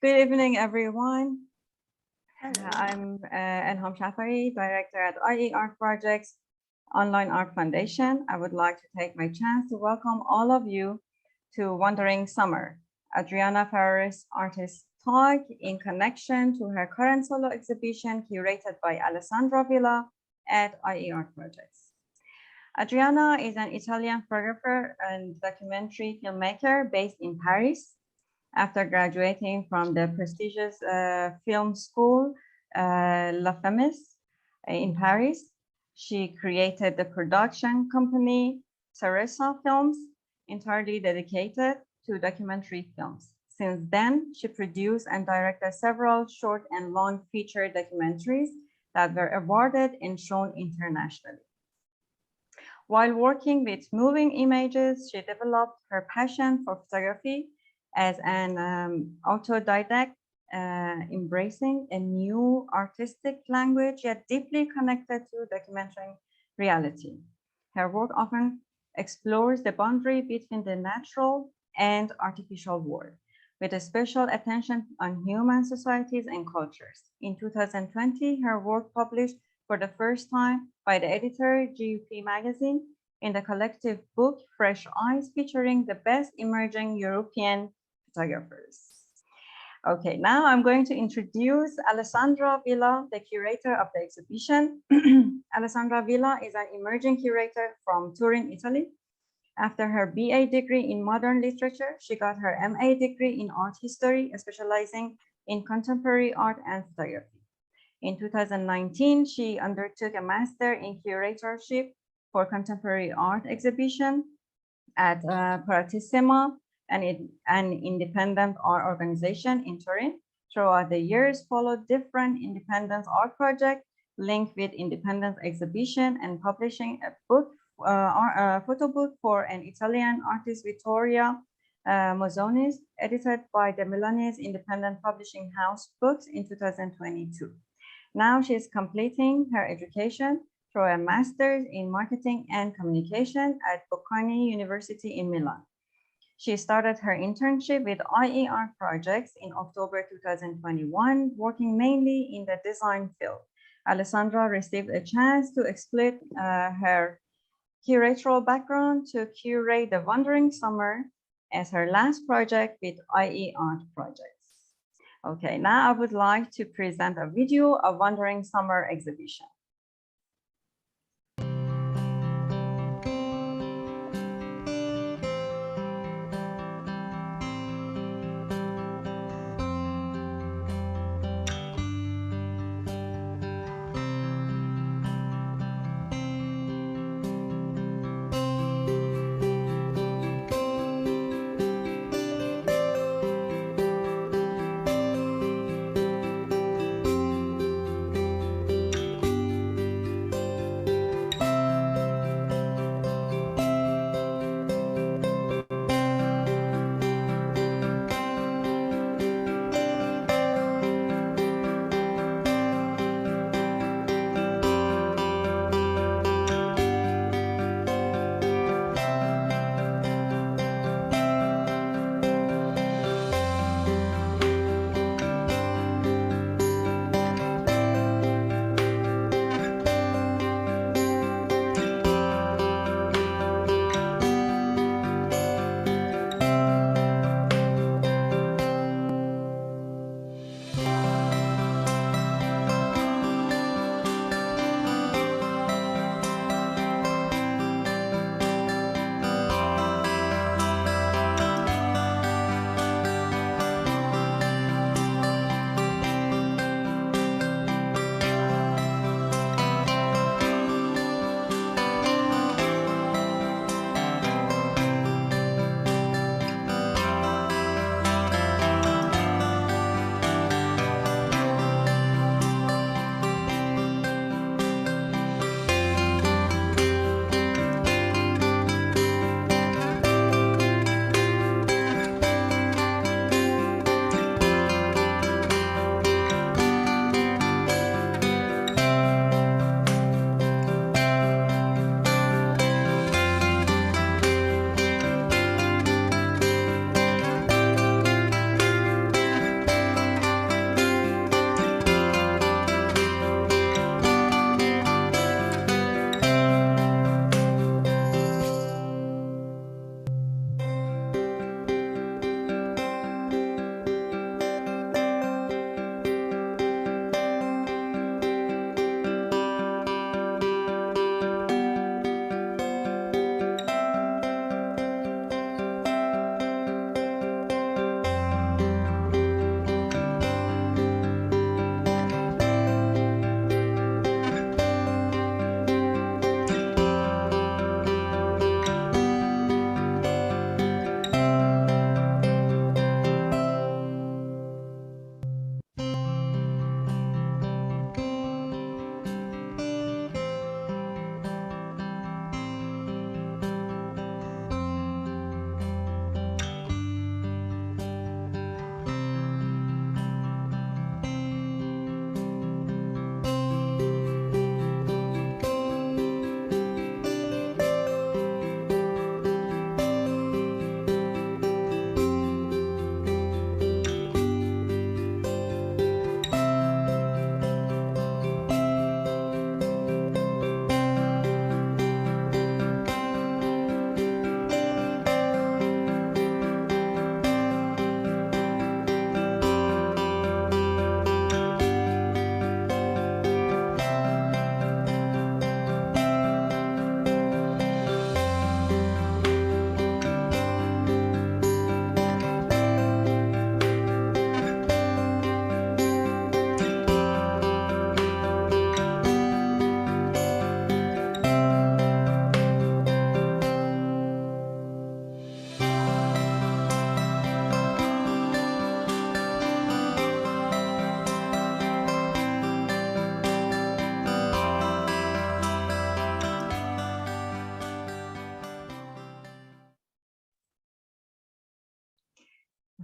Good evening, everyone. Hello. I'm Elham Shafari, Director at IE Art Projects Online Art Foundation. I would like to take my chance to welcome all of you to Wandering Summer, Adriana Ferrarese artist talk in connection to her current solo exhibition curated by Alessandra Villa at IE Art Projects. Adriana is an Italian photographer and documentary filmmaker based in Paris. After graduating from the prestigious film school La Femis in Paris, she created the production company Teresa Films, entirely dedicated to documentary films. Since then, she produced and directed several short and long feature documentaries that were awarded and shown internationally. While working with moving images, she developed her passion for photography as an autodidact, embracing a new artistic language yet deeply connected to documenting reality. Her work often explores the boundary between the natural and artificial world, with a special attention on human societies and cultures. In 2020, her work published for the first time by the editor GUP magazine in the collective book Fresh Eyes, featuring the best emerging European photographers. Okay, now I'm going to introduce Alessandra Villa, the curator of the exhibition. Alessandra Villa is an emerging curator from Turin, Italy. After her BA degree in modern literature, she got her MA degree in art history, specializing in contemporary art and photography. In 2019, she undertook a master in curatorship for contemporary art exhibition at Paratissima, an independent art organization in Turin. Throughout the years, followed different independent art projects linked with independent exhibition and publishing a book, a photo book for an Italian artist, Vittoria Mozzonis, edited by the Milanese independent publishing house Books in 2022. Now she is completing her education through a master's in marketing and communication at Bocconi University in Milan. She started her internship with IE Art Projects in October 2021, working mainly in the design field. Alessandra received a chance to split her curatorial background to curate the Wandering Summer as her last project with IE Art Projects. Okay, now I would like to present a video of Wandering Summer exhibition.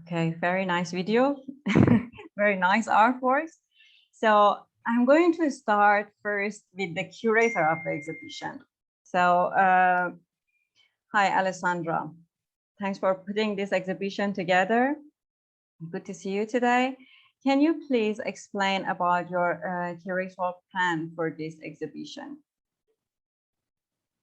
Okay, very nice video. Very nice artworks. So I'm going to start first with the curator of the exhibition. So hi, Alessandra. Thanks for putting this exhibition together. Good to see you today. Can you please explain about your curatorial plan for this exhibition?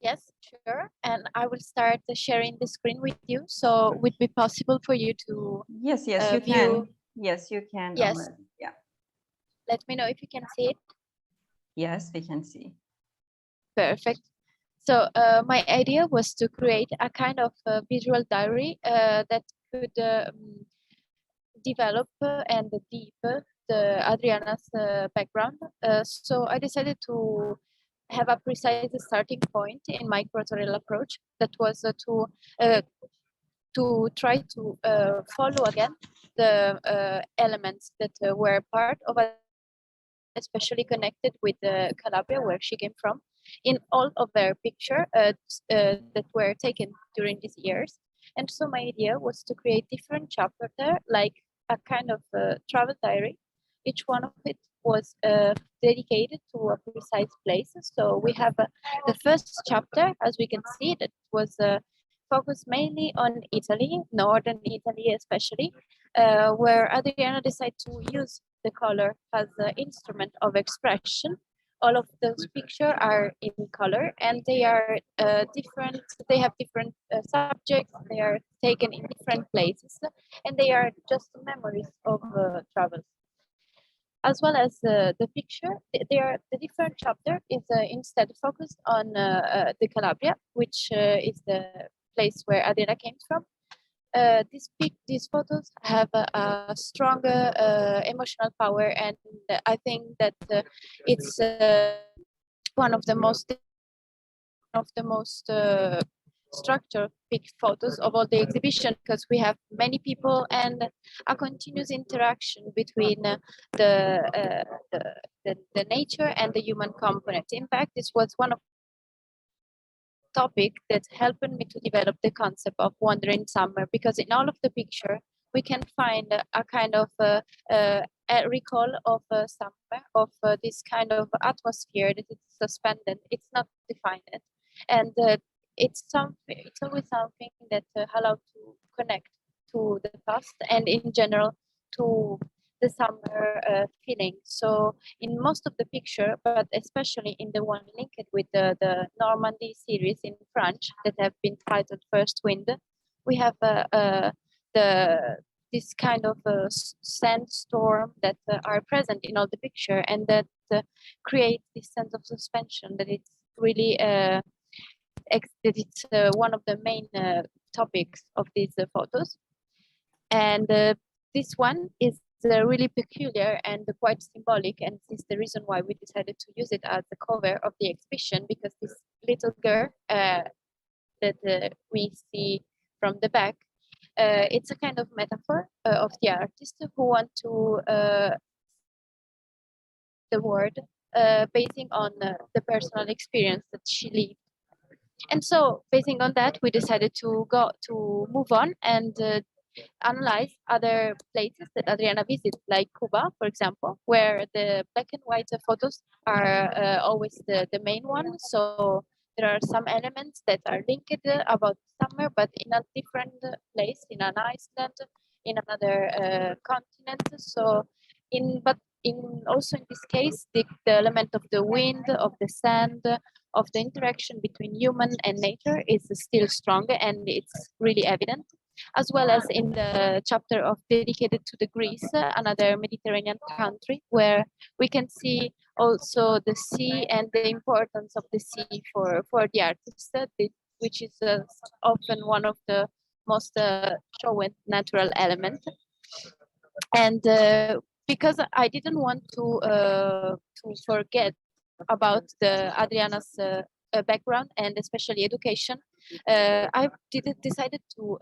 Yes, sure. And I will start sharing the screen with you. So would it be possible for you to Yes, you view? can. Yes, you can Yes. already. Yeah. Let me know if you can see it. Yes, we can see. Perfect. So my idea was to create a kind of visual diary that could develop and deep the Adriana's background. So I decided to have a precise starting point in my curatorial approach that was to try to follow again the elements that were part of Adriana's background, especially connected with Calabria, where she came from, in all of their picture that were taken during these years. And so my idea was to create different chapters there, like a kind of travel diary. Each one of it was dedicated to a precise place. So we have the first chapter, as we can see, that was focused mainly on Italy, northern Italy especially, where Adriana decided to use the color as an instrument of expression. All of those pictures are in color and they are different, they have different subjects, they are taken in different places, and they are just memories of travels. As well as the picture, the different chapter is instead focused on the Calabria, which is the place where Adela came from. These photos have a stronger emotional power, and I think that it's one of the most structured big photos of all the exhibition, because we have many people and a continuous interaction between the nature and the human component. In fact, this was one of topic that helped me to develop the concept of wandering summer, because in all of the picture we can find a kind of a recall of summer, of this kind of atmosphere that is suspended, it's not defined, and it's always something that allows to connect to the past and in general to the summer feeling. So in most of the picture, but especially in the one linked with the Normandy series in French that have been titled First Wind, we have the this kind of sandstorm that are present in all the picture, and that create this sense of suspension that it's really that it's one of the main topics of these photos. And this one is really peculiar and quite symbolic, and this is the reason why we decided to use it as the cover of the exhibition, because this little girl that we see from the back, it's a kind of metaphor of the artist who want to the word basing on the personal experience that she lived. And so basing on that, we decided to move on and analyze other places that Adriana visits, like Cuba, for example, where the black and white photos are always the main one. So there are some elements that are linked about summer, but in a different place, in an Iceland, in another continent. So in also in this case, the element of the wind, of the sand, of the interaction between human and nature is still strong, and it's really evident, as well as in the chapter of dedicated to the Greece, another Mediterranean country, where we can see also the sea and the importance of the sea for the artist, which is often one of the most shown natural element. And because I didn't want to forget about the Adriana's background and especially education, I decided to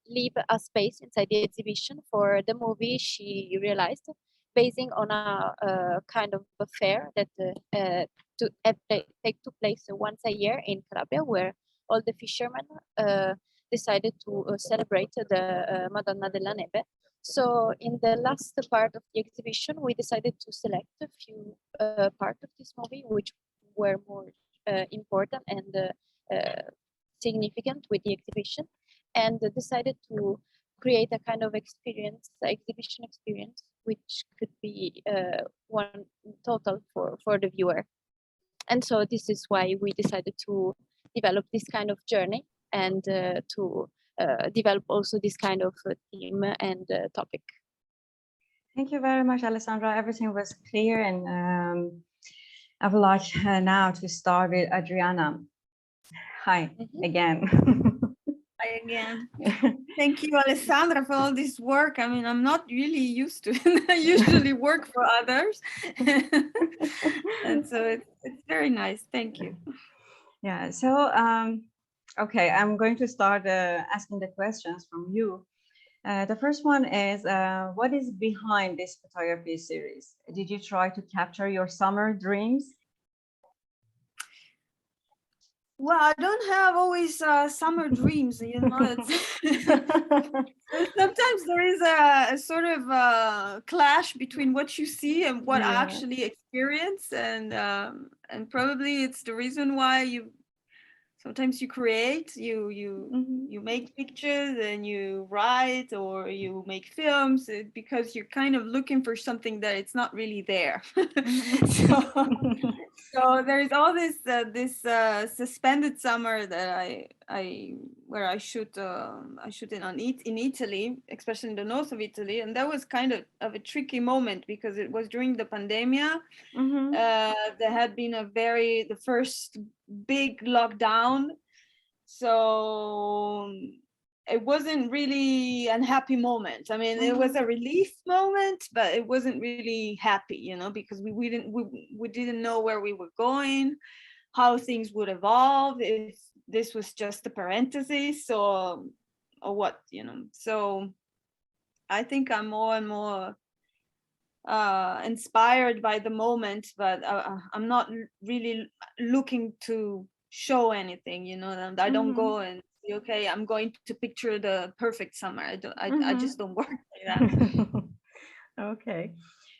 leave a space inside the exhibition for the movie she realized, basing on a kind of a fair that take place once a year in Calabria, where all the fishermen decided to celebrate the Madonna della Neve. So in the last part of the exhibition, we decided to select a few parts of this movie which were more important and significant with the exhibition, and decided to create a kind of exhibition experience, which could be one total for the viewer. And so this is why we decided to develop this kind of journey and to develop also this kind of theme and topic. Thank you very much, Alessandra. Everything was clear, and I would like now to start with Adriana. Hi again. Hi again. Thank you, Alessandra, for all this work. I mean, I'm not really used to it. I usually work for others. And so it's very nice. Thank you. Yeah, so, okay, I'm going to start asking the questions from you. The first one is, what is behind this photography series? Did you try to capture your summer dreams? Well, I don't have always summer dreams, you know. Sometimes there is a sort of clash between what you see and what I actually experience, and probably it's the reason why sometimes you create, you make pictures and you write or you make films because you're kind of looking for something that it's not really there. So there's all this suspended summer that I shoot in Italy, especially in the north of Italy, and that was kind of a tricky moment because it was during the pandemia. There had been the first big lockdown, so it wasn't really a happy moment. I mean, it was a relief moment, but it wasn't really happy, you know, because we didn't know where we were going, how things would evolve, if this was just a parenthesis or what, you know. So I think I'm more and more inspired by the moment, but I'm not really looking to show anything, you know. I don't go and say, okay, I'm going to picture the perfect summer. I just don't work like that. Okay,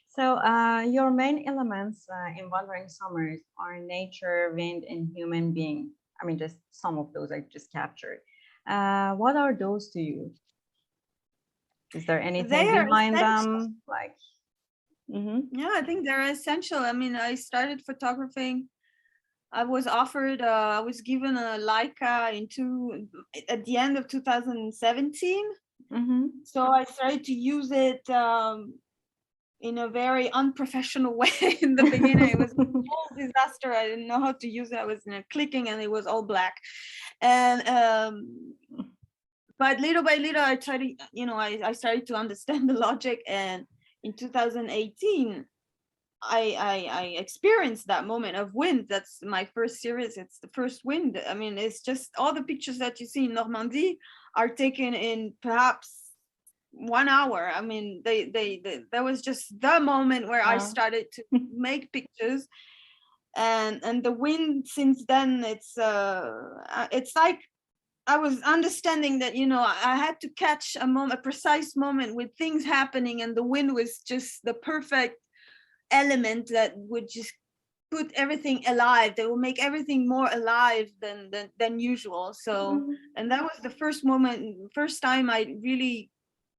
so your main elements in Wandering Summers are nature, wind, and human being. I mean, just some of those I just captured. What are those to you? Is there anything behind them? Like, yeah, I think they're essential. I mean, I started photographing. I was given a Leica at the end of 2017. So I started to use it in a very unprofessional way. In the beginning, it was a whole disaster. I didn't know how to use it. I was clicking and it was all black. And but little by little, I tried to, you know, I started to understand the logic. And in 2018, I experienced that moment of wind. That's my first series. It's the first wind. I mean, it's just all the pictures that you see in Normandy are taken in perhaps 1 hour. I mean, that was just the moment where I started to make pictures, and the wind since then, it's like I was understanding that, you know, I had to catch a precise moment with things happening, and the wind was just the perfect element that would just put everything alive, that will make everything more alive than usual. So and that was the first time I really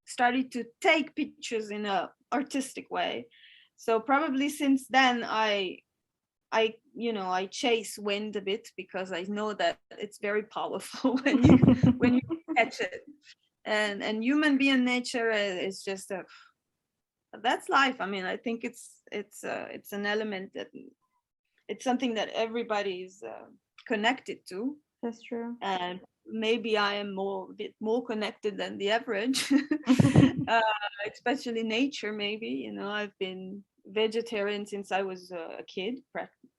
started to take pictures in a artistic way. So probably since then I chase wind a bit, because I know that it's very powerful when you catch it. And human being nature is just that's life. I mean, I think it's an element that it's something that everybody's connected to. That's true. And maybe I am a bit more connected than the average, especially nature. Maybe, you know, I've been vegetarian since I was a kid.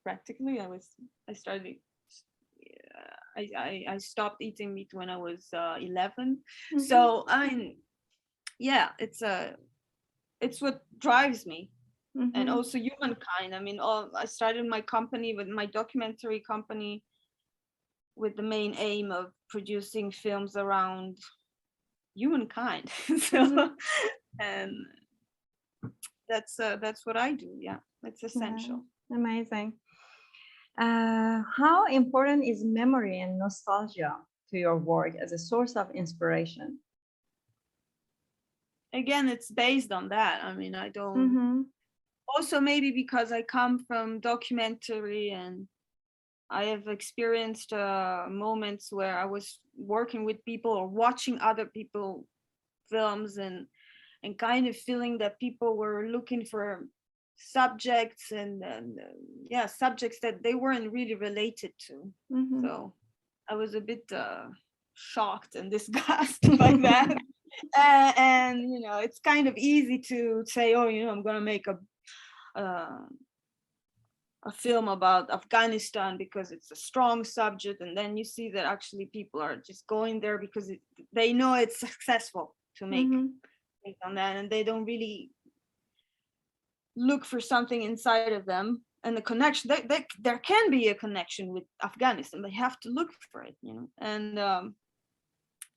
Practically, I stopped eating meat when I was 11. So I mean, yeah, it's what drives me. And also humankind. I mean, I started my company with my documentary company with the main aim of producing films around humankind. So, and that's what I do. Yeah, it's essential. Yeah, amazing. How important is memory and nostalgia to your work as a source of inspiration? Again, it's based on that. I mean, I don't. Also, maybe because I come from documentary and I have experienced moments where I was working with people or watching other people films and kind of feeling that people were looking for subjects and yeah, subjects that they weren't really related to. So I was a bit shocked and disgusted by that. And you know, it's kind of easy to say, oh, you know, I'm gonna make a film about Afghanistan because it's a strong subject, and then you see that actually people are just going there because they know it's successful to make based on that, and they don't really look for something inside of them and the connection. There can be a connection with Afghanistan. They have to look for it, you know. And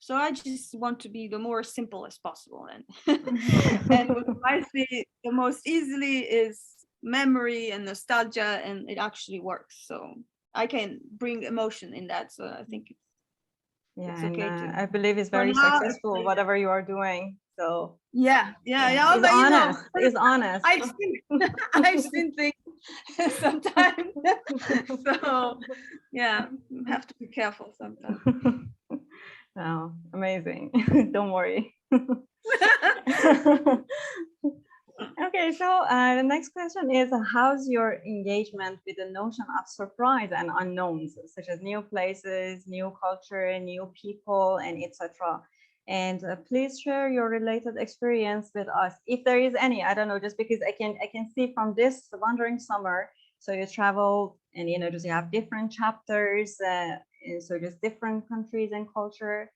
so I just want to be the more simple as possible, and and what I see the most easily is memory and nostalgia, and it actually works. So I can bring emotion in that. So I think it's okay and I believe it's very successful, whatever you are doing. So yeah. It's honest. It's honest. I've seen things sometimes. So yeah, have to be careful sometimes. Oh, amazing. Don't worry. Okay, so the next question is, how's your engagement with the notion of surprise and unknowns, such as new places, new culture, new people, and etc.? And please share your related experience with us, if there is any. I don't know, just because I can see from this Wandering Summer, so you travel and, you know, just you have different chapters, and so just different countries and culture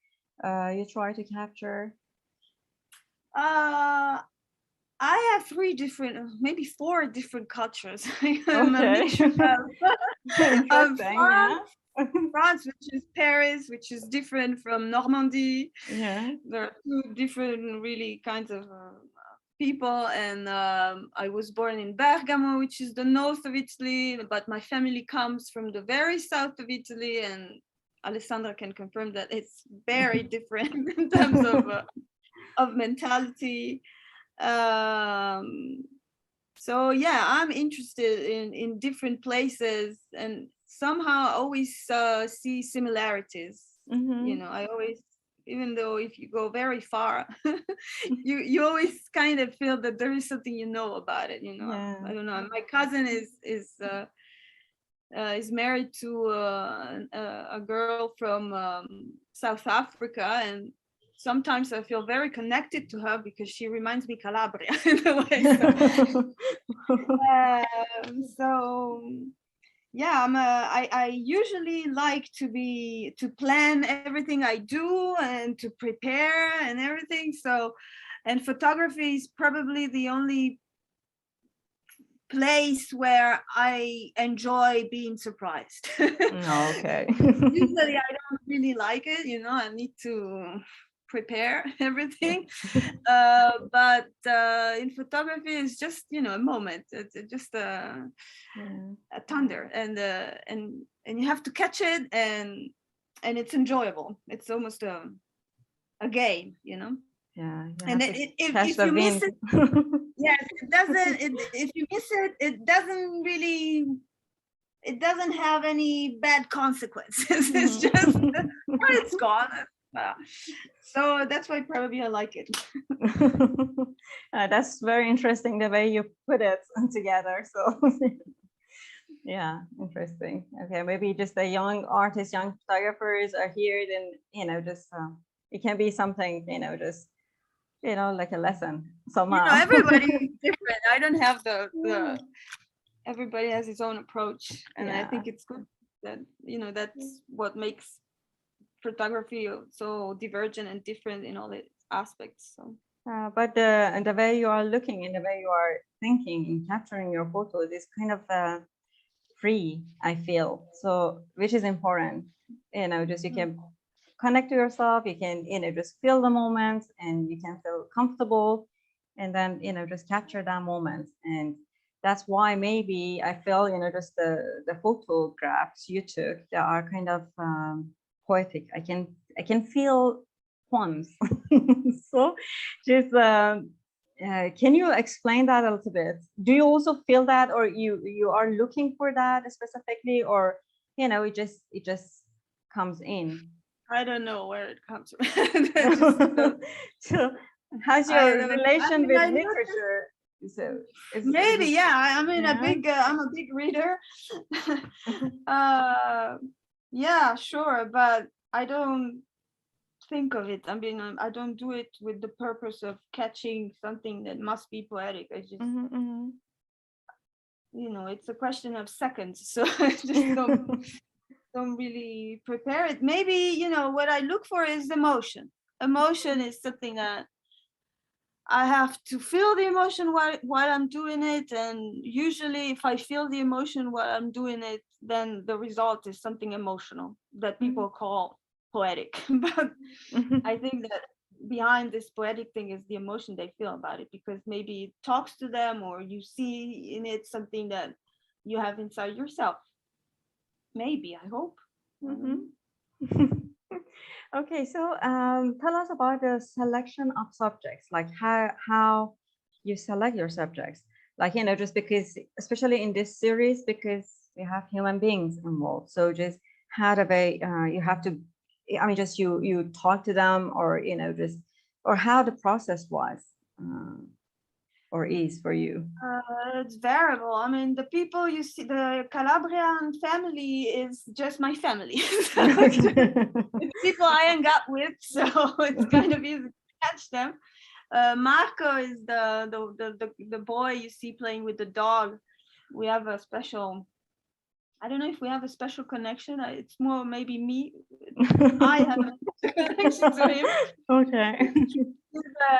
you try to capture. I have maybe 4 different cultures. I'm a mixture of France, which is Paris, which is different from Normandy. Yeah, there are 2 different really kinds of people, and I was born in Bergamo, which is the north of Italy, but my family comes from the very south of Italy, and Alessandra can confirm that it's very different in terms of mentality. So yeah, I'm interested in different places, and somehow always see similarities. You know, I always, even though if you go very far, you always kind of feel that there is something you know about it. You know, I don't know. My cousin is married to a girl from South Africa, and sometimes I feel very connected to her because she reminds me Calabria in a way. So yeah, I usually like to plan everything I do and to prepare and everything. So, and photography is probably the only place where I enjoy being surprised. Okay. Usually I don't really like it, you know, I need to prepare everything. But in photography, it's just, you know, a moment. It's just a thunder, and you have to catch it, and it's enjoyable. It's almost a game, you know. Yeah. And if you miss it, yes, it doesn't. If you miss it, it doesn't have any bad consequences. It's just it's gone. So that's why probably I like it. That's very interesting the way you put it together. So yeah, interesting. Okay, maybe just the young artists, young photographers are here, then, you know, just it can be something, you know, just, you know, like a lesson somehow. You know, everybody is different. I don't have the everybody has his own approach, and I think it's good that, you know, that's what makes photography so divergent and different in all its aspects. So but the way you are looking and the way you are thinking in capturing your photos is kind of free, I feel, so, which is important. just you can connect to yourself, you can, just feel the moments and you can feel comfortable and then, just capture that moment. And that's why maybe I feel, just the photographs you took, they are kind of poetic. I can feel poems. So just can you explain that a little bit? Do you also feel that, or you are looking for that specifically, or it just comes in? I don't know where it comes from. So how's I your don't know. relation I with noticed literature? So maybe, yeah. I'm in a yeah. big. I'm a big reader. Yeah, sure, but I don't think of it. I mean, I don't do it with the purpose of catching something that must be poetic. I just, it's a question of seconds. So I just don't really prepare it. Maybe, what I look for is emotion. Emotion is something that I have to feel the emotion while I'm doing it. And usually if I feel the emotion while I'm doing it, then the result is something emotional that people call poetic. But I think that behind this poetic thing is the emotion they feel about it, because maybe it talks to them, or you see in it something that you have inside yourself. Maybe, I hope. Okay, so tell us about the selection of subjects, like how you select your subjects. Like, just because, especially in this series, because we have human beings involved. So just how do they, you have to, I mean, just you talk to them, or, just, or how the process was or is for you. It's variable. I mean, the people you see, the Calabrian family is just my family. It's people I hang out with, so it's kind of easy to catch them. Marco is the boy you see playing with the dog. We have a special. I don't know if we have a special connection. It's more maybe me. I have a connection to him. Okay.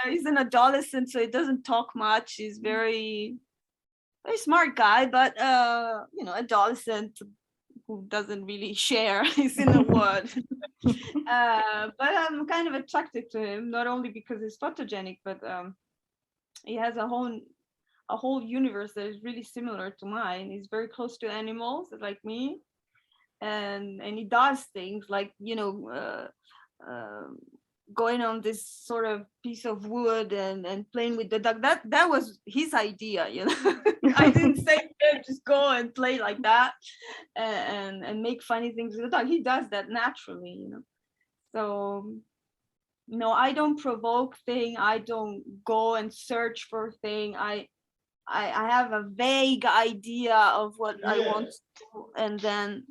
He's an adolescent, so he doesn't talk much. He's very smart guy, but adolescent who doesn't really share. He's in the word. But I'm kind of attracted to him, not only because he's photogenic, but he has a whole universe that is really similar to mine. He's very close to animals, like me, and he does things like going on this sort of piece of wood and playing with the dog. That was his idea. I didn't say just go and play like that and make funny things with the dog. He does that naturally. So no, I don't provoke thing. I don't go and search for thing. I have a vague idea of what I want to do, and then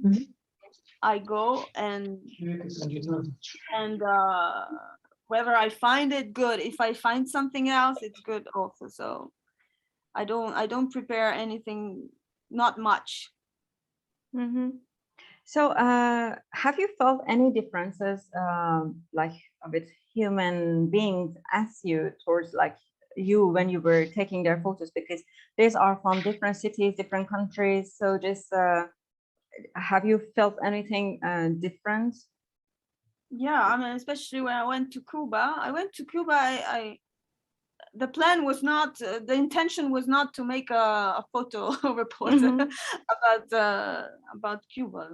I go and whether I find it good. If I find something else, it's good also. So I don't prepare anything, not much. So have you felt any differences like with human beings as you towards like you when you were taking their photos, because these are from different cities, different countries, so just have you felt anything different? Yeah, I mean, especially when I went to Cuba. I the plan was not, the intention was not to make a photo report about Cuba.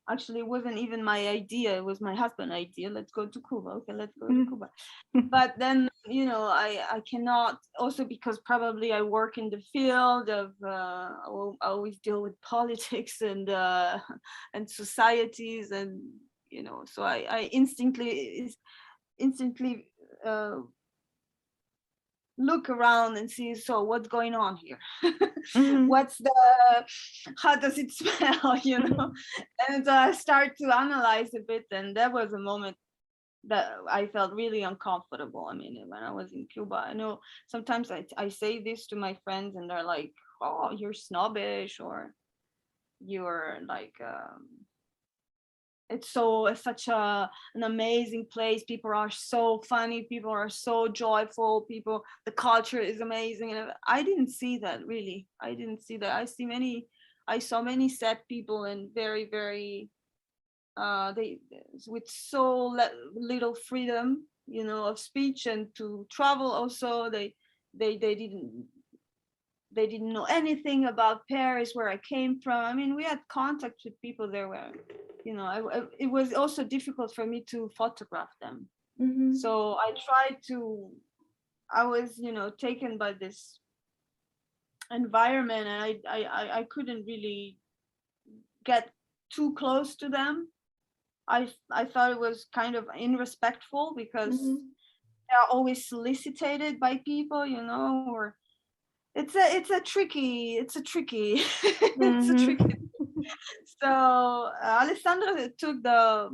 Actually, it wasn't even my idea. It was my husband's idea. Let's go to Cuba. Okay, let's go to Cuba. But then, I cannot, also because probably I work in the field of, I always deal with politics and societies, and, so I instantly look around and see, so what's going on here? How does it smell, and I start to analyze a bit, and that was a moment that I felt really uncomfortable. I mean, when I was in Cuba, I know sometimes I say this to my friends and they're like, oh, you're snobbish, or you're like it's such an amazing place. People are so funny, people are so joyful, the culture is amazing. And I didn't see that, really. I didn't see that. I saw many sad people and very, very they with so little freedom, you know, of speech and to travel. Also, they didn't know anything about Paris, where I came from. I mean, we had contact with people there where, you know, it was also difficult for me to photograph them. Mhm. So I tried to, I was, you know, taken by this environment, and I couldn't really get too close to them. I thought it was kind of irrespectful, because Mhm. they're always solicited by people, you know, or it's a tricky it's a Mhm. tricky. So Alessandra took the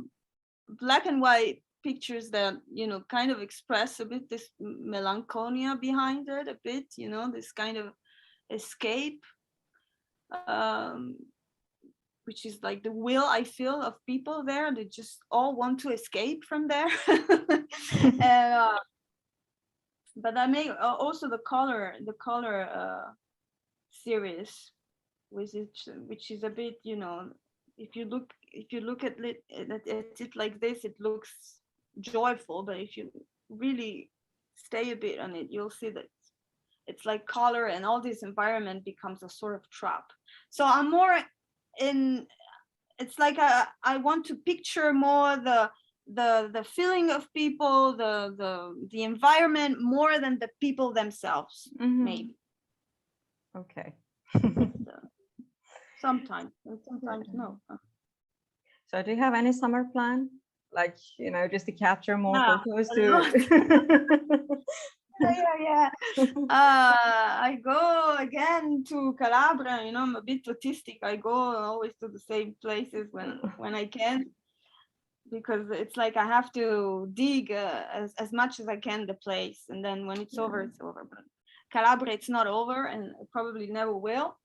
black and white pictures that, you know, kind of express a bit this melancholia behind it, a bit, you know, this kind of escape, um, which is like the will I feel of people there. They just all want to escape from there. And but I make also the color series, which is a bit, you know, if you look at it like this, it looks joyful, but if you really stay a bit on it, you'll see that it's like color, and all this environment becomes a sort of trap. So I'm more in, it's like I want to picture more the feeling of people, the environment, more than the people themselves, Mhm. maybe. Okay. Sometimes, and sometimes no. So do you have any summer plan? Like, you know, just to capture more Yeah, photos a to lot. Yeah. I go again to Calabria. You know, I'm a bit autistic. I go always to the same places when I can, because it's like I have to dig as much as I can the place, and then when it's over, it's over. But Calabria, it's not over, and it probably never will.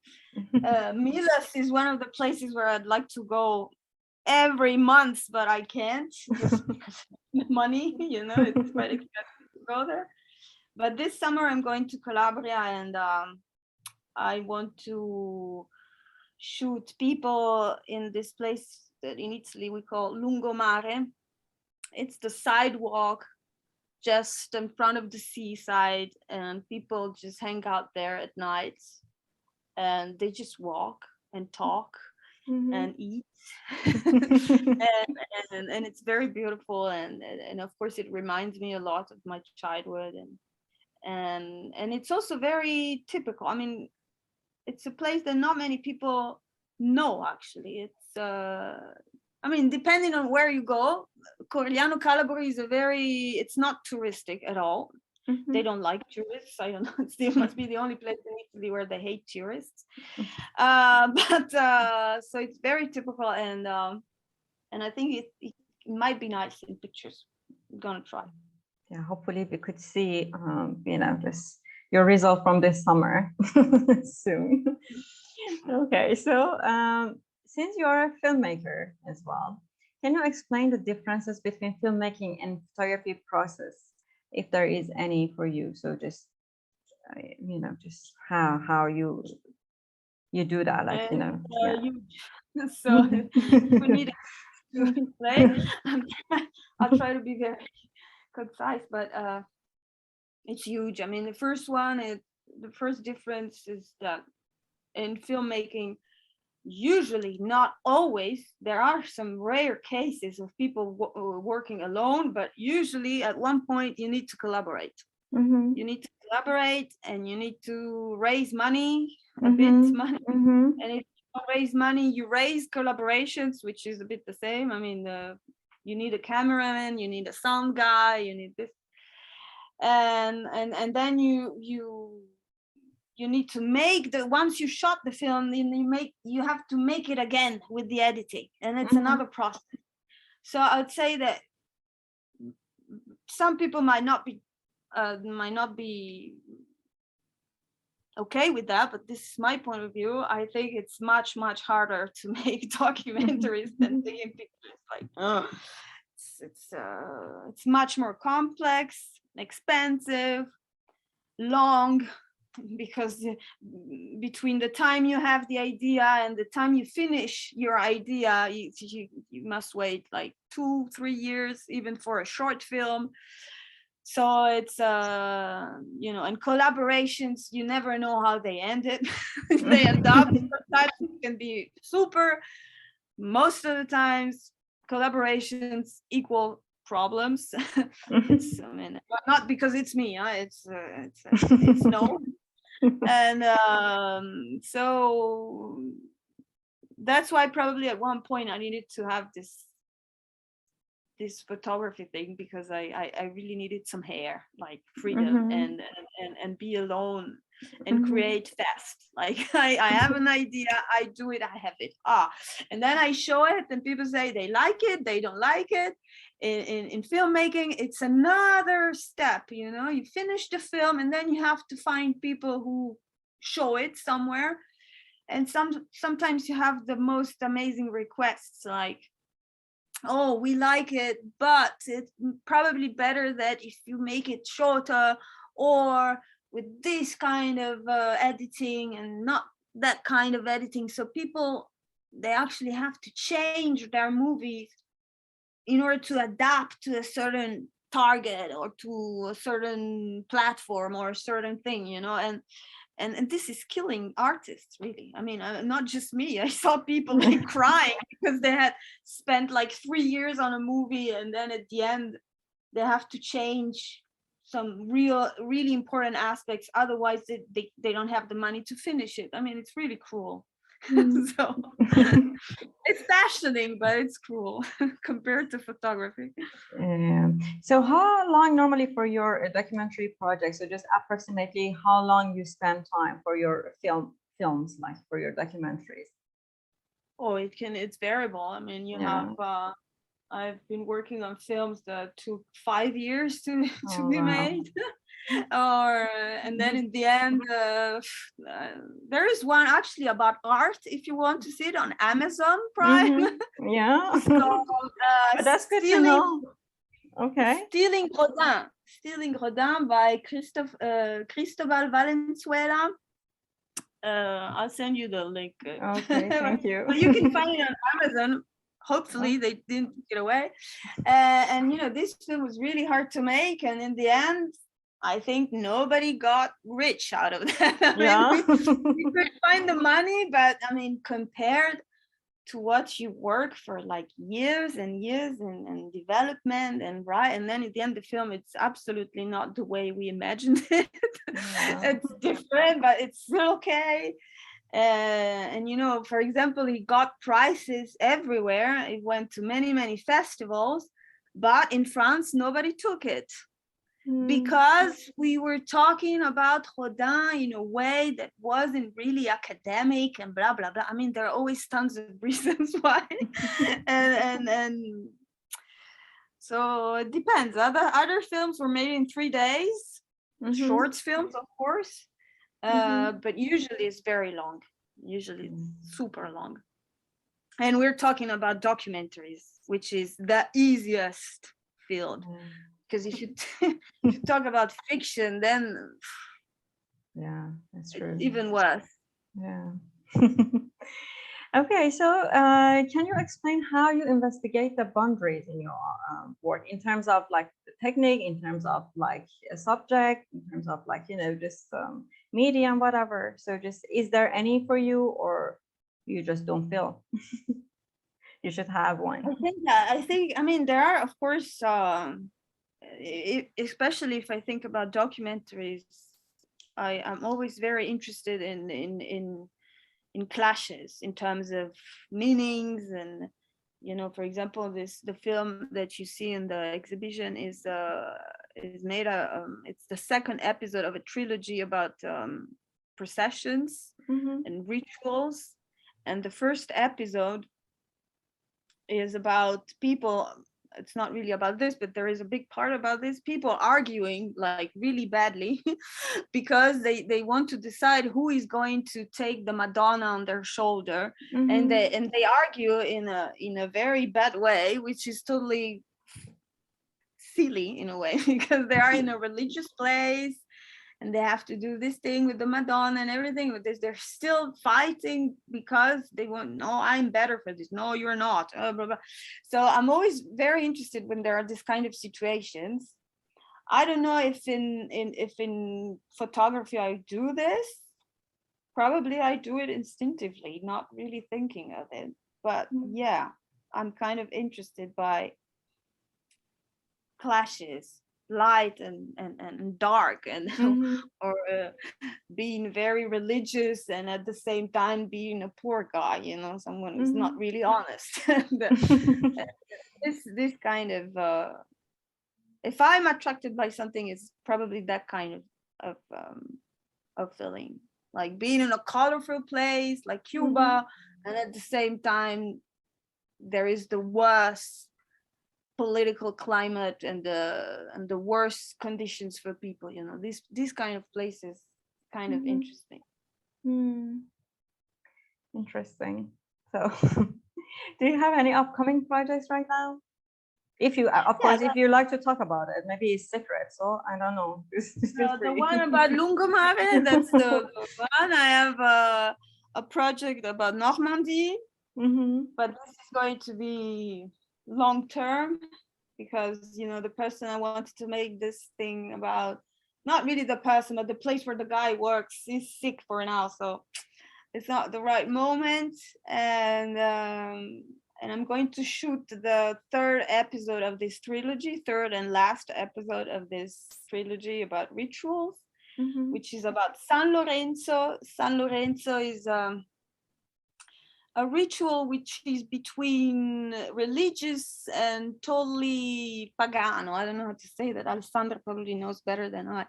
Milas is one of the places where I'd like to go every month, but I can't, just because of money. You know, it's quite expensive to go there. But this summer I'm going to Calabria, and I want to shoot people in this place that in Italy we call Lungomare. It's the sidewalk just in front of the seaside, and people just hang out there at night, and they just walk and talk Mhm. and eat. And it's very beautiful, and of course it reminds me a lot of my childhood, and it's also very typical. I mean, it's a place that not many people know, actually. It's I mean, depending on where you go, Corigliano Calabria is it's not touristic at all. Mhm. They don't like tourists. I don't know. It must be the only place in Italy where they hate tourists. But so it's very typical, and I think it might be nice in pictures. I'm gonna try. Yeah, hopefully we could see, you know, this your result from this summer soon. Okay, so since you're a filmmaker as well, can you explain the differences between filmmaking and photography process, if there is any for you? So just you know, just how you do that, like, you know, yeah. Huge. So if we need to explain, I'll try to be very concise, but it's huge. I mean, the first difference is that in filmmaking, usually, not always, there are some rare cases of people working alone, but usually at one point you need to collaborate. Mhm. You need to collaborate, and you need to raise money, a Mhm. bit money. Mhm. And if you don't raise money, you raise collaborations, which is a bit the same. I mean, you need a cameraman, you need a sound guy, you need this, and then you need to make the once you shot the film, you have to make it again with the editing, and it's Mhm. another process. So I would say that some people might not be okay with that, but this is my point of view. I think it's much harder to make documentaries than taking pictures. Like, it's much more complex, expensive, long, because between the time you have the idea and the time you finish your idea, you must wait like 2-3 years, even for a short film. So it's and collaborations, you never know how they ended. They end up, sometimes it can be super. Most of the times collaborations equal problems. It's, I mean, not because it's me, it's no. And so that's why probably at one point I needed to have this photography thing, because I really needed some hair, like freedom, and be alone and create fast. Like I have an idea, I do it, I have it. And then I show it and people say they like it, they don't like it. In filmmaking, it's another step, you finish the film and then you have to find people who show it somewhere. And sometimes you have the most amazing requests, like, oh, we like it, but it's probably better that if you make it shorter, or with this kind of editing and not that kind of editing. So people, they actually have to change their movies in order to adapt to a certain target or to a certain platform or a certain thing, and this is killing artists, really. I mean, not just me. I saw people like crying because they had spent like 3 years on a movie, and then at the end they have to change some really important aspects. Otherwise they don't have the money to finish it. I mean, it's really cruel. So it's passioning, but it's cruel compared to photography. So how long normally for your documentary project? So just approximately how long you spend time for your films, like for your documentaries? Oh, it's variable. I mean, you have I've been working on films that took 5 years to be made. And then in the end, there is one actually about art, if you want to see it, on Amazon Prime. Yeah. It's called, but that's good to know. Okay. Stealing Rodin by Cristobal Valenzuela. I'll send you the link. Okay, thank you. But you can find it on Amazon. Hopefully they didn't take it away. And this film was really hard to make, and in the end, I think nobody got rich out of that. We could find the money, but I mean, compared to what you work for like years and years and development and then at the end the film, it's absolutely not the way we imagined it. It's different, but it's still okay. And for example, he got prizes everywhere. It went to many festivals, but in France nobody took it. Because we were talking about Rodin in a way that wasn't really academic and blah blah blah. I mean, there are always tons of reasons why, and so it depends. Other films were made in 3 days, short films, of course, but usually it's very long. Usually it's super long, and we're talking about documentaries, which is the easiest field. Because if you talk about fiction, then that's true. It's even worse. Okay, so can you explain how you investigate the boundaries in your work, in terms of like the technique, in terms of like a subject, in terms of like just medium, whatever? So just, is there any for you, or you just don't feel you should have one? I think I mean, there are, of course, especially if I think about documentaries, I'm always very interested in clashes in terms of meanings. And for example, the film that you see in the exhibition is made it's the second episode of a trilogy about processions and rituals. And the first episode is about people. It's not really about this, but there is a big part about this. People arguing like really badly because they want to decide who is going to take the Madonna on their shoulder, and they argue in a very bad way, which is totally silly in a way, because they are in a religious place and they have to do this thing with the Madonna and everything, but they're still fighting because they want, no, I'm better for this, no, you're not, blah, blah. So I'm always very interested when there are this kind of situations. I don't know if in photography I do this. Probably I do it instinctively, not really thinking of it. But yeah, I'm kind of interested by clashes, light and dark, and or being very religious and at the same time being a poor guy, someone who's not really honest. This kind of if I'm attracted by something, it's probably that kind of feeling, like being in a colorful place like Cuba, and at the same time there is the worst political climate and the worst conditions for people. These kind of places kind of interesting. Interesting. So do you have any upcoming projects right now? If you, of course, if you like to talk about it, maybe it's secret, so I don't know. The one about Lungomare, that's the one. I have a project about Normandy, but this is going to be long term, because the person I wanted to make this thing about, not really the person, but the place where the guy works, is sick for now, so it's not the right moment. And I'm going to shoot the third episode of this trilogy, third and last episode of this trilogy about rituals, which is about San Lorenzo. San Lorenzo is a ritual which is between religious and totally pagano. I don't know how to say that. Alessandra probably knows better than I.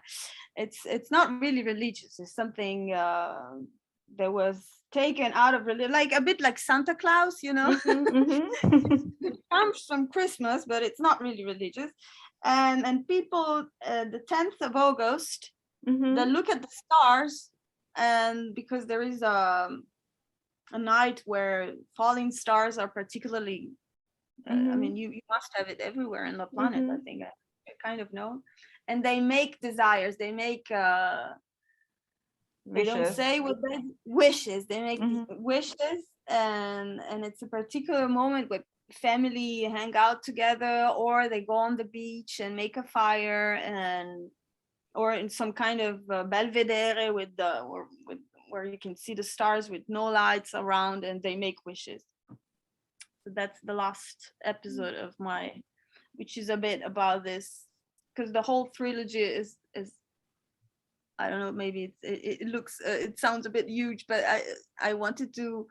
It's not really religious. It's something that was taken out of religion, like a bit like Santa Claus, It comes from Christmas, but it's not really religious. And people, the 10th of August, they look at the stars, and because there is a night where falling stars are particularly, I mean, you must have it everywhere on the planet, I think. I kind of know. And they make desires, they make they don't say what they wishes. They make wishes, and it's a particular moment where family hang out together, or they go on the beach and make a fire, or in some kind of belvedere with where you can see the stars with no lights around, and they make wishes. So that's the last episode of which is a bit about this, because the whole trilogy is I don't know, maybe it looks, it sounds a bit huge, but I wanted to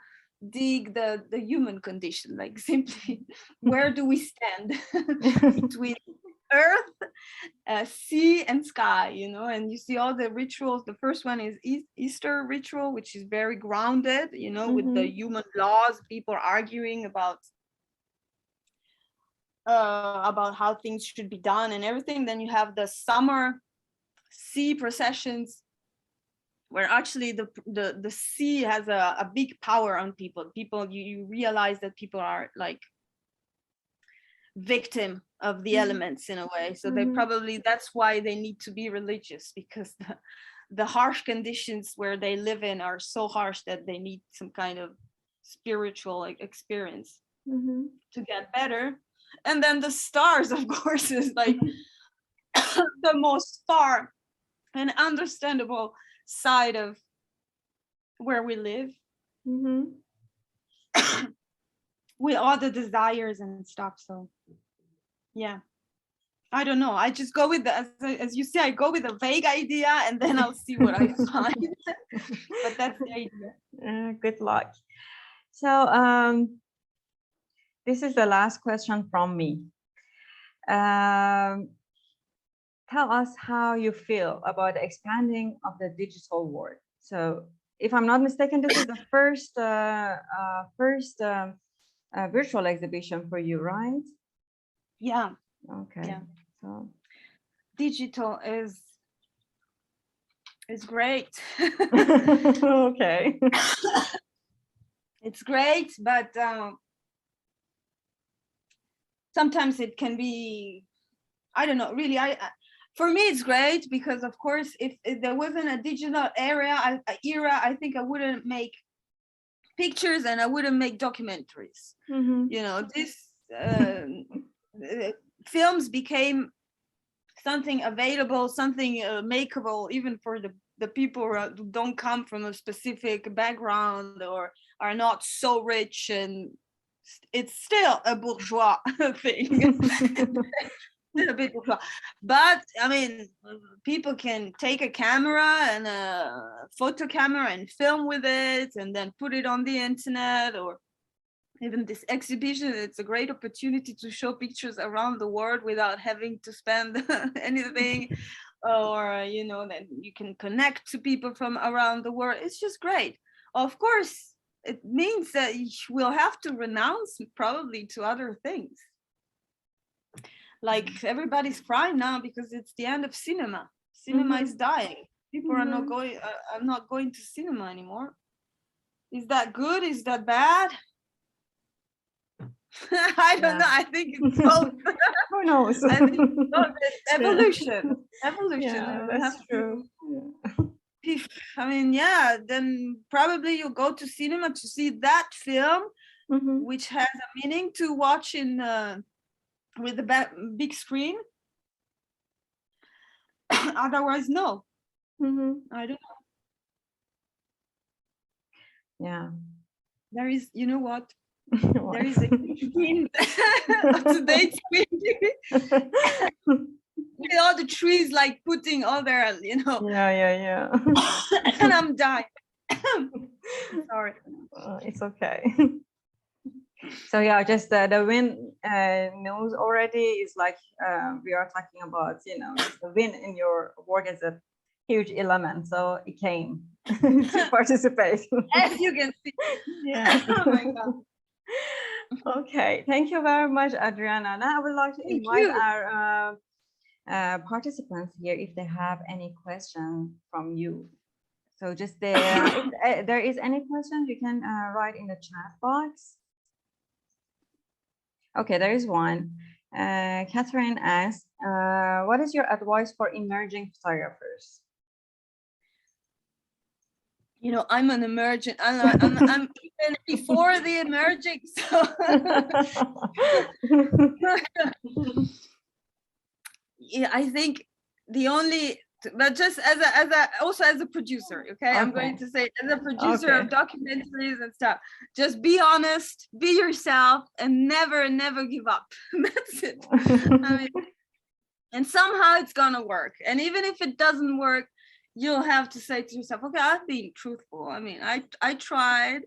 dig the human condition, like simply where do we stand between earth, sea and sky, and you see all the rituals. The first one is Easter ritual, which is very grounded, with the human laws, people arguing about how things should be done and everything. Then you have the summer sea processions, where actually the sea has a big power on people. You realize that people are like victim of the elements in a way, so they probably, that's why they need to be religious, because the harsh conditions where they live in are so harsh that they need some kind of spiritual experience to get better. And then the stars, of course, is like the most far and understandable side of where we live, with all the desires and stuff. So yeah, I don't know, I just go with as you say, I go with a vague idea, and then I'll see what I find. But that's the idea. Good luck. So this is the last question from me. Tell us how you feel about the expanding of the digital world. So if I'm not mistaken, this is the first virtual exhibition for you, right? Yeah. Okay. Yeah. So digital is great. Okay. It's great, but sometimes it can be, I don't know, really, For me, it's great because, of course, if there wasn't a digital era, I think I wouldn't make pictures and I wouldn't make documentaries. You know, this films became something available, something makeable, even for the people who don't come from a specific background or are not so rich, and it's still a bourgeois thing. A bit bourgeois. But I mean, people can take a camera and a photo camera and film with it and then put it on the internet, or even this exhibition. It's a great opportunity to show pictures around the world without having to spend anything, or you know, that you can connect to people from around the world. It's just great. Of course, it means that we'll have to renounce probably to other things. Like everybody's crying now because it's the end of cinema. Cinema is dying. People are not going. I'm not going to cinema anymore. Is that good? Is that bad? I don't know. I think it's both. Who knows? I think it's both. It's evolution. Evolution. Yeah, that's true. I mean, yeah. Then probably you go to cinema to see that film, which has a meaning to watch in. With the big screen. Otherwise, no. I don't know. Yeah. There is, you know what? There is a screen, up-to-date screen. With all the trees like putting all their, you know. Yeah. And I'm dying. Sorry. It's okay. So yeah, just the wind news already is like we are talking about, you know, the wind in your work is a huge element, so it came to participate. As you can see. Yeah. Oh my God. Okay, thank you very much, Adriana. Now I would like to invite our participants here if they have any questions from you. So just if there is any questions, you can write in the chat box. Okay, there is one. Catherine asked, what is your advice for emerging photographers? You know, I'm an emergent. I'm even before the emerging. So yeah, I think the only, but just also as a producer, okay? I'm going to say as a producer of documentaries and stuff, just be honest, be yourself, and never give up. That's it. I mean, and somehow it's gonna work. And even if it doesn't work, you'll have to say to yourself, okay, I've been truthful. I mean, I tried.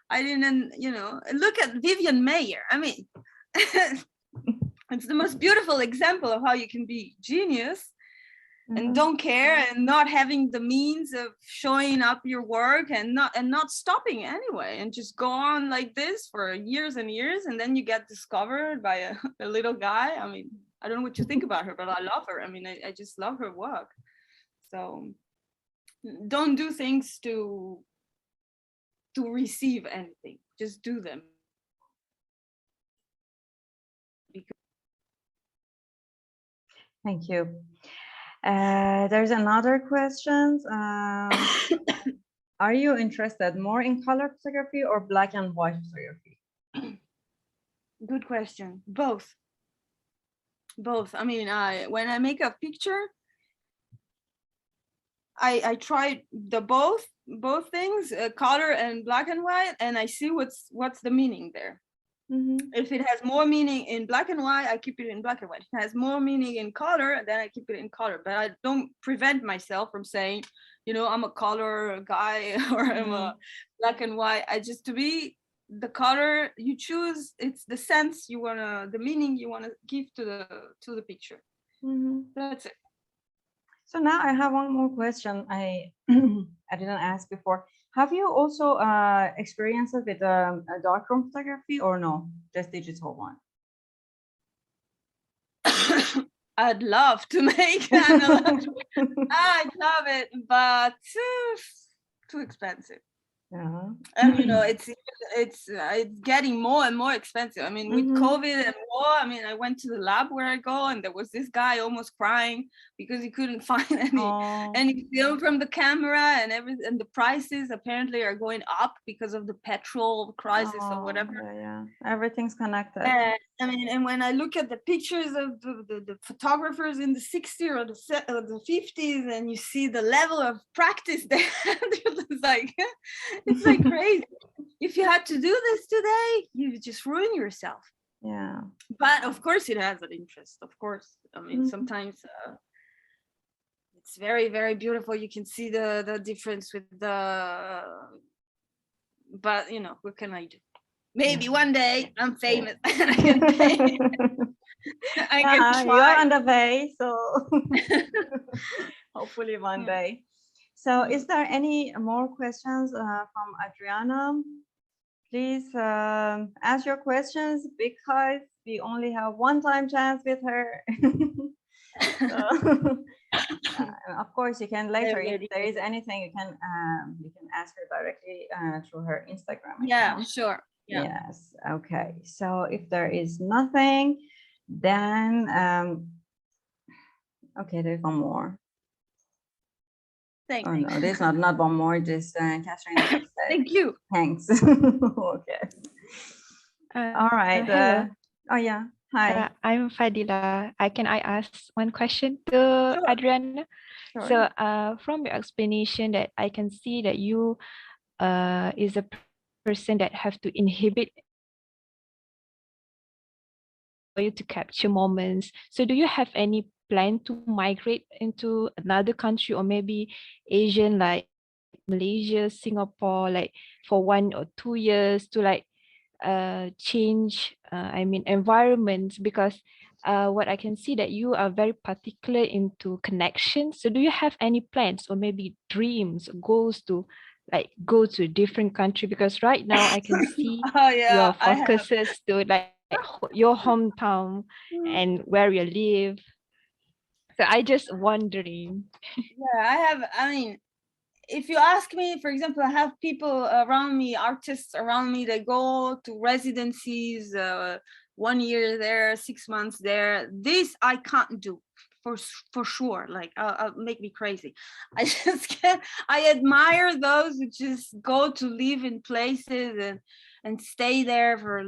I didn't, you know, look at Vivian Mayer. I mean, it's the most beautiful example of how you can be genius and don't care and not having the means of showing up your work and not stopping anyway, and just go on like this for years and years, and then you get discovered by a little guy. I mean, I don't know what you think about her, but I love her. I mean, I just love her work. So don't do things to receive anything. Just do them. Thank you. There's another question. Are you interested more in color photography or black and white photography? Good question. Both. I mean, when I make a picture, I try the both things, color and black and white, and I see what's the meaning there. If it has more meaning in black and white, I keep it in black and white. If it has more meaning in color, then I keep it in color. But I don't prevent myself from saying, you know, I'm a color guy or I'm a black and white. I just, to be the color you choose, it's the sense you wanna, the meaning you wanna give to the picture. That's it. So now I have one more question I didn't ask before. Have you also experienced with darkroom photography or no, just digital one? I'd love to make analog. I'd love it, but too expensive. Yeah. And you know, it's getting more and more expensive. I mean, with COVID and war, I mean, I went to the lab where I go, and there was this guy almost crying because he couldn't find any film from the camera, and and the prices apparently are going up because of the petrol crisis or whatever. Yeah, everything's connected. I mean, and when I look at the pictures of the photographers in the 60s or the 50s, and you see the level of practice they had, it's like crazy. If you had to do this today, you just ruin yourself. Yeah. But of course it has an interest, of course. I mean, sometimes it's very, very beautiful. You can see the difference with but you know, what can I do? Maybe one day I'm famous and I can pay. I can try. You're on the way, so hopefully one day. So is there any more questions from Adriana? Please ask your questions because we only have one-time chance with her. Of course, you can later, if there is anything, you can ask her directly through her Instagram account. Yeah, sure. Yeah. Yes. Okay. So if there is nothing, then okay, there's one more. Thanks. Oh no, there's not one more. Just Catherine. Said, thank you. Thanks. Okay. All right. Hello. Oh yeah. Hi. I'm Fadila. Can I ask one question to Adriana? Sure. So from your explanation that I can see that you is a person that have to inhibit for you to capture moments. So do you have any plan to migrate into another country or maybe Asian like Malaysia, Singapore, like for 1 or 2 years to like change environments? Because what I can see that you are very particular into connections. So do you have any plans or maybe dreams, goals to like go to a different country? Because right now I can see your focuses to like your hometown and where you live. So I just wondering. Yeah, I mean, if you ask me, for example, I have people around me, artists around me, they go to residencies, 1 year there, 6 months there. This I can't do for sure. Like, I'll make me crazy. I just can't. I admire those who just go to live in places and stay there for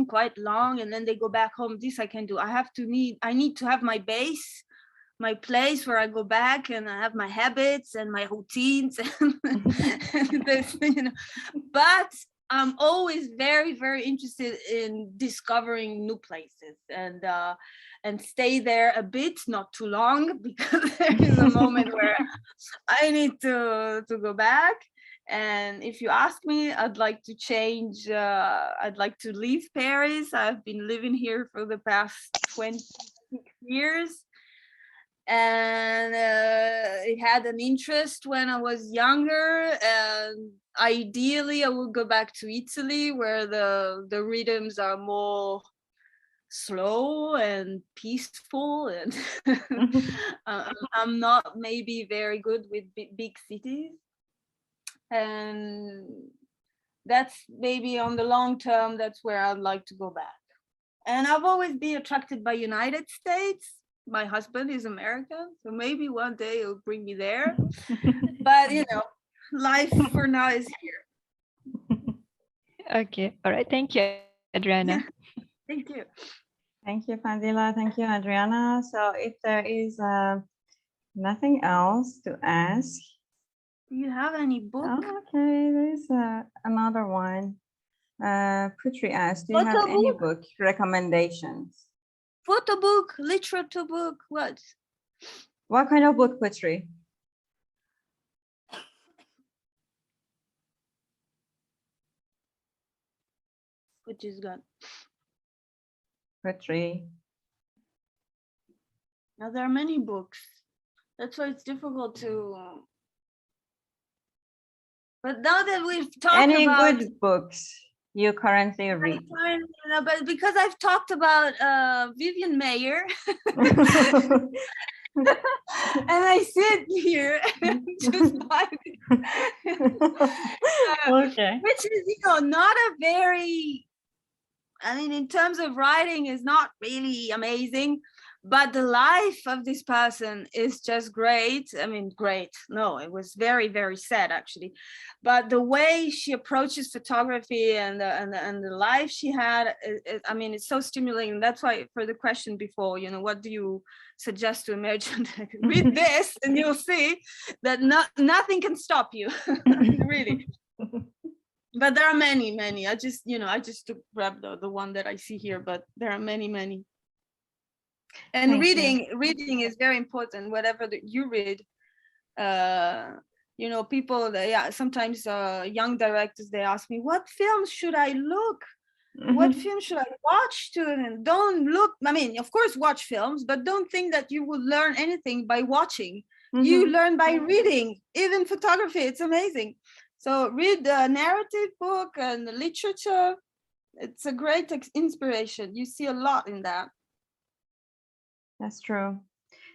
quite long, and then they go back home. This I can do. I need to have my base, my place where I go back, and I have my habits and my routines and this, you know. But I'm always very, very interested in discovering new places and stay there a bit, not too long, because there is a moment where I need to go back. And if you ask me, I'd like to change. I'd like to leave Paris. I've been living here for the past 26 years. And it had an interest when I was younger, and ideally I would go back to Italy, where the rhythms are more slow and peaceful, and I'm not maybe very good with big cities, and that's maybe on the long term, that's where I'd like to go back. And I've always been attracted by United States. My husband is American, so maybe one day he'll bring me there. But you know, life for now is here. Okay, all right. Thank you, Adriana. Thank you. Thank you, Fadila. Thank you, Adriana. So if there is nothing else to ask. Do you have any book? Oh, okay, there's another one. Putri asked, do you have any book recommendations? Photo book, literature book, what? What kind of book, Putri? Which is good. Putri. Now there are many books. That's why it's difficult to. But now that we've talked any about good books you currently read? But because I've talked about Vivian Mayer, and I sit here and just like Okay. which is, you know, not a very, I mean, in terms of writing, is not really amazing, but the life of this person is just great. I mean, great. No, it was very, very sad actually. But the way she approaches photography and the life she had, I mean, it's so stimulating. That's why, for the question before, you know, what do you suggest to emergent? Read this, and you'll see that nothing can stop you, really. But there are many. I just took grab the one that I see here, but there are many. And Thank you. reading is very important. Whatever that you read, you know, people, sometimes young directors, they ask me, what films should I look? What film should I watch to? And don't look, I mean, of course, watch films, but don't think that you will learn anything by watching. You learn by reading, even photography. It's amazing. So read the narrative book and the literature. It's a great inspiration. You see a lot in that. That's true.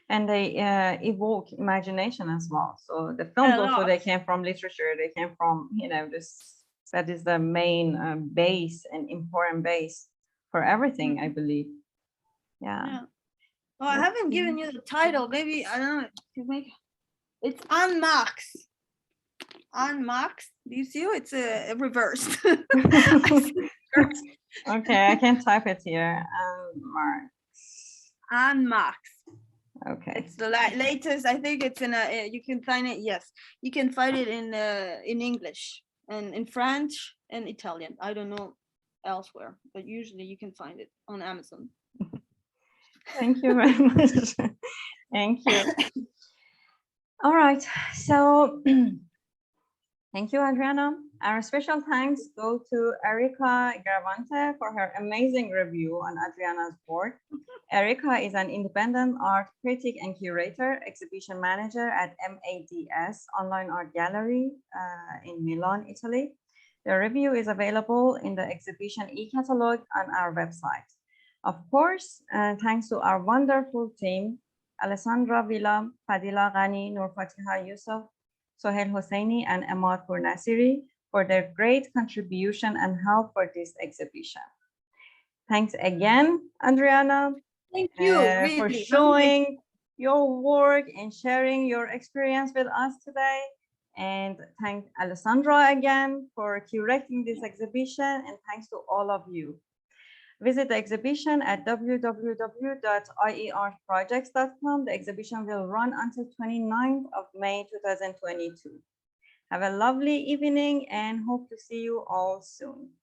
And they evoke imagination as well. So the films also, they came from literature. They came from, you know, this, that is the main base and important base for everything, I believe. Yeah. Well, I haven't given you the title. Maybe, I don't know, it's Anne Marx. Anne Marx. Do you see? It's reversed. Okay, I can type it here. Anne Marx. Okay. It's the latest. I think it's in a. You can find it. Yes, you can find it in English and in French and Italian. I don't know elsewhere, but usually you can find it on Amazon. Thank you very much. Thank you. All right. So thank you, Adriana. Our special thanks go to Erica Gravante for her amazing review on Adriana's work. Erica is an independent art critic and curator, exhibition manager at MADS Online Art Gallery in Milan, Italy. The review is available in the exhibition e-catalog on our website. Of course, thanks to our wonderful team, Alessandra Villa, Fadila Ghani, Nur Fatiha Yusuf, Sohail Hosseini, and Ahmad Nasiri for their great contribution and help for this exhibition. Thanks again, Adriana. Thank you for showing your work and sharing your experience with us today. And thank Alessandra again for curating this exhibition, and thanks to all of you. Visit the exhibition at www.ierprojects.com. The exhibition will run until 29th of May 2022. Have a lovely evening and hope to see you all soon.